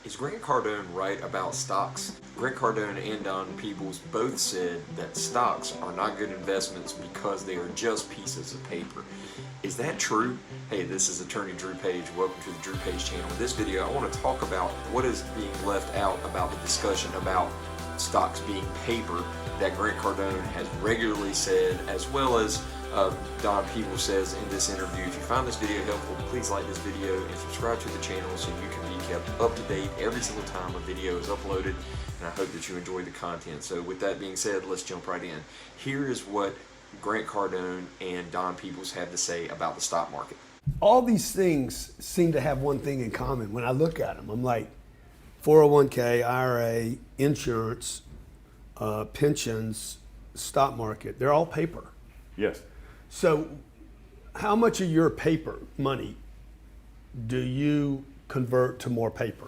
Is Grant Cardone right about stocks? Grant Cardone and Don Peebles both said that stocks are not good investments because they are just pieces of paper. Is that true? Hey, this is Attorney Drew Page. Welcome to the Drew Page channel. In this video, I want to talk about what is being left out about the discussion about stocks being paper that Grant Cardone has regularly said, as well as Don Peebles says in this interview. If you find this video helpful, please like this video and subscribe to the channel so you can be kept up to date every single time a video is uploaded, and I hope that you enjoy the content. So with that being said, let's jump right in. Here is what Grant Cardone and Don Peebles have to say about the stock market. All these things seem to have one thing in common. When I look at them, I'm like 401k, IRA, insurance, pensions, stock market, they're all paper. Yes. So how much of your paper money do you convert to more paper?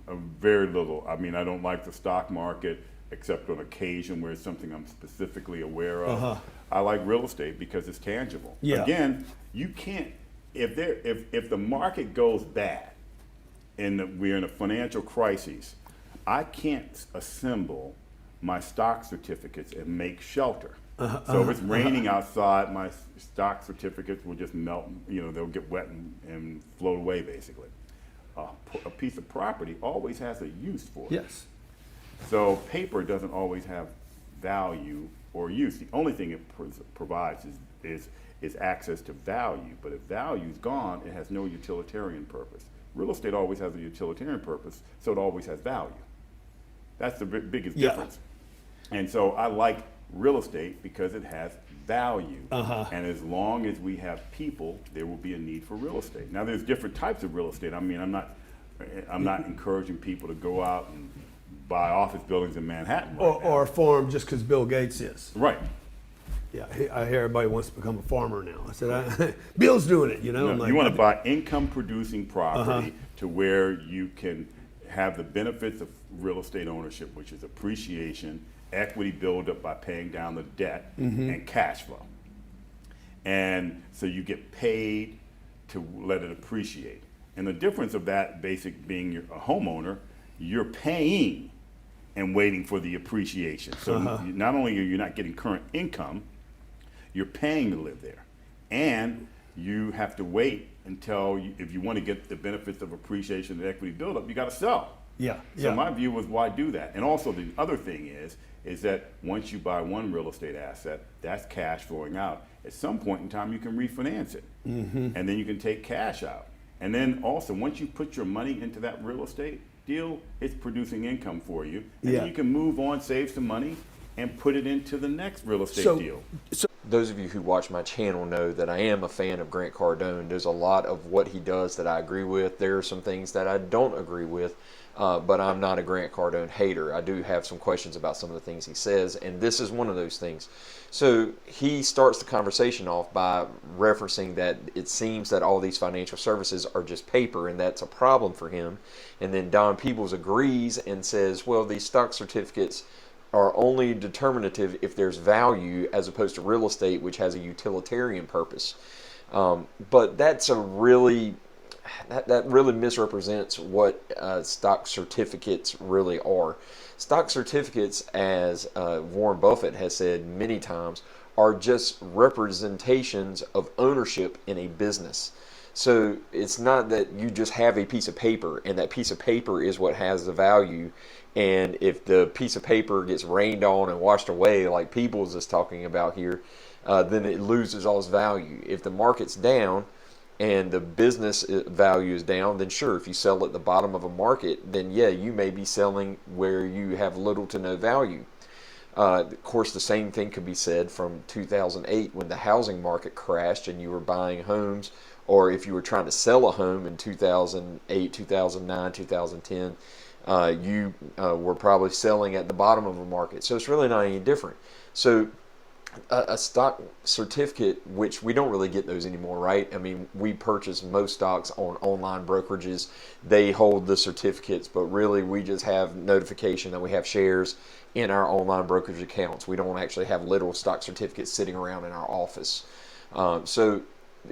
Very little. I mean, I don't like the stock market except on occasion where it's something I'm specifically aware of. I like real estate because it's tangible. Yeah. Again, you can't, if the market goes bad and we're in a financial crisis, I can't assemble my stock certificates and make shelter. So if it's raining outside, my stock certificates will just melt, they'll get wet and float away basically. A piece of property always has a use for it. Yes. So paper doesn't always have value or use. The only thing it provides is access to value. But if value is gone, it has no utilitarian purpose. Real estate always has a utilitarian purpose, so it always has value. That's the biggest difference. And so I like real estate because it has value. And as long as we have people, there will be a need for real estate. Now there's different types of real estate. I mean, I'm not encouraging people to go out and buy office buildings in Manhattan Or a farm just because Bill Gates is. Right. Yeah, I hear everybody wants to become a farmer now. I said, Bill's doing it, No, I'm like, you want to buy income producing property to where you can have the benefits of real estate ownership, which is appreciation, equity buildup by paying down the debt, and cash flow. And so you get paid to let it appreciate. And the difference of that basic being a homeowner, you're paying and waiting for the appreciation. So not only are you not getting current income, you're paying to live there. And you have to wait until, if you want to get the benefits of appreciation and equity buildup, you got to sell. So my view was, why do that? And also the other thing is that once you buy one real estate asset, that's cash flowing out. At some point in time, you can refinance it. And then you can take cash out. And then also, once you put your money into that real estate deal, it's producing income for you. And then you can move on, save some money, and put it into the next real estate deal. Those of you who watch my channel know that I am a fan of Grant Cardone. There's a lot of what he does that I agree with. There are some things that I don't agree with, but I'm not a Grant Cardone hater. I do have some questions about some of the things he says, and this is one of those things. So he starts the conversation off by referencing that it seems that all these financial services are just paper, and that's a problem for him. And then Don Peebles agrees and says, well, these stock certificates are only determinative if there's value, as opposed to real estate, which has a utilitarian purpose. But that's a really, that really misrepresents what stock certificates really are. Stock certificates, as Warren Buffett has said many times, are just representations of ownership in a business. So it's not that you just have a piece of paper and that piece of paper is what has the value. And if the piece of paper gets rained on and washed away, like Peebles is talking about here, then it loses all its value. If the market's down and the business value is down, then sure, if you sell at the bottom of a market, then yeah, you may be selling where you have little to no value. Of course, the same thing could be said from 2008 when the housing market crashed and you were buying homes, or if you were trying to sell a home in 2008, 2009, 2010, you were probably selling at the bottom of a market. So it's really not any different. So a stock certificate, which we don't really get those anymore, right? I mean, we purchase most stocks on online brokerages. They hold the certificates, but really we just have notification that we have shares in our online brokerage accounts. We don't actually have literal stock certificates sitting around in our office. So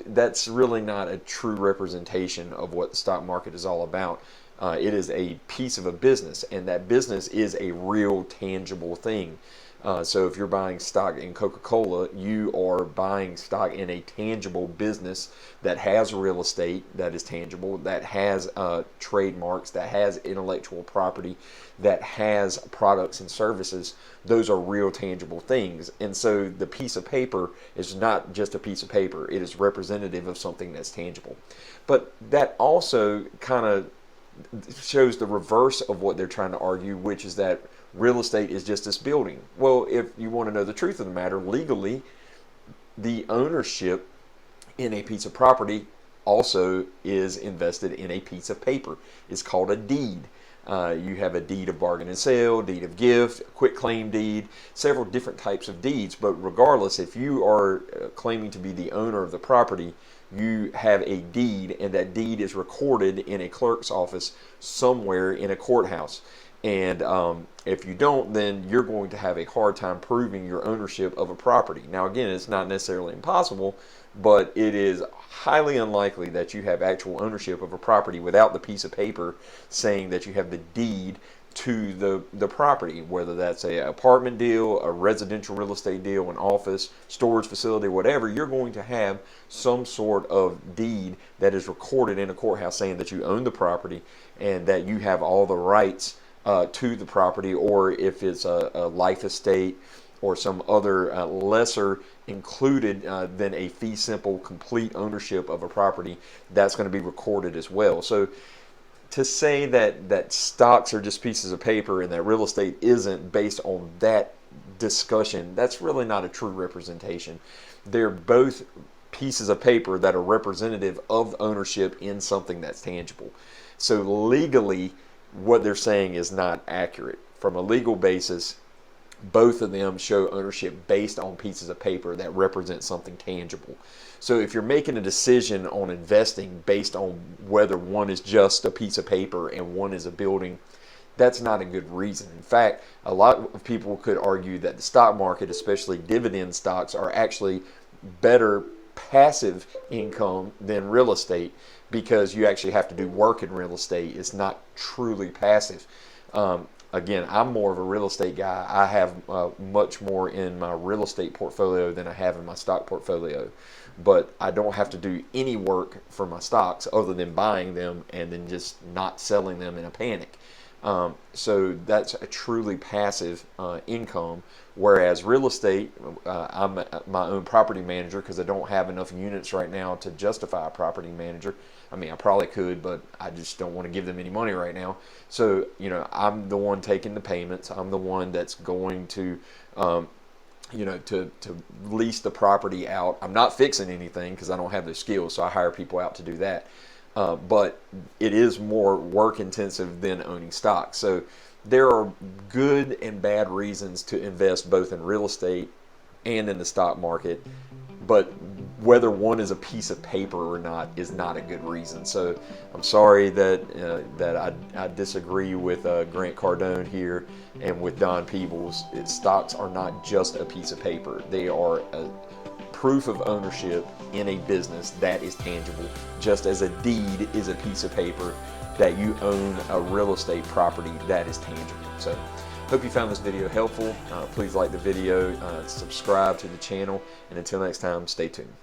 that's really not a true representation of what the stock market is all about. It is a piece of a business, and that business is a real tangible thing. So if you're buying stock in Coca-Cola, you are buying stock in a tangible business that has real estate that is tangible, that has trademarks, that has intellectual property, that has products and services. Those are real tangible things. And so the piece of paper is not just a piece of paper. It is representative of something that's tangible. But that also kind of shows the reverse of what they're trying to argue, which is that real estate is just this building. Well, if you want to know the truth of the matter, legally, the ownership in a piece of property also is invested in a piece of paper. It's called a deed. You have a deed of bargain and sale, deed of gift, quitclaim deed, several different types of deeds. But regardless, if you are claiming to be the owner of the property, you have a deed, and that deed is recorded in a clerk's office somewhere in a courthouse. And if you don't, then you're going to have a hard time proving your ownership of a property. Now, again, it's not necessarily impossible, but it is highly unlikely that you have actual ownership of a property without the piece of paper saying that you have the deed to the property, whether that's an apartment deal, a residential real estate deal, an office, storage facility, whatever. You're going to have some sort of deed that is recorded in a courthouse saying that you own the property and that you have all the rights to the property, or if it's a life estate or some other lesser included than a fee simple complete ownership of a property, that's going to be recorded as well. So to say that stocks are just pieces of paper and that real estate isn't, based on that discussion, that's really not a true representation. They're both pieces of paper that are representative of ownership in something that's tangible. So legally, what they're saying is not accurate. From a legal basis, both of them show ownership based on pieces of paper that represent something tangible. So if you're making a decision on investing based on whether one is just a piece of paper and one is a building, that's not a good reason. In fact, a lot of people could argue that the stock market, especially dividend stocks, are actually better passive income than real estate, because you actually have to do work in real estate. It's not truly passive. Again, I'm more of a real estate guy. I have much more in my real estate portfolio than I have in my stock portfolio. But I don't have to do any work for my stocks other than buying them and then just not selling them in a panic. So that's a truly passive income. Whereas real estate, I'm my own property manager because I don't have enough units right now to justify a property manager. I mean, I probably could, but I just don't want to give them any money right now. So, I'm the one taking the payments. I'm the one that's going to, to lease the property out. I'm not fixing anything because I don't have the skills, so I hire people out to do that. But it is more work intensive than owning stock. So there are good and bad reasons to invest both in real estate and in the stock market. But whether one is a piece of paper or not is not a good reason. So I'm sorry that I disagree with Grant Cardone here and with Don Peebles. Stocks are not just a piece of paper. They are a proof of ownership in a business that is tangible, just as a deed is a piece of paper that you own a real estate property that is tangible. So hope you found this video helpful. Please like the video, subscribe to the channel, and until next time, stay tuned.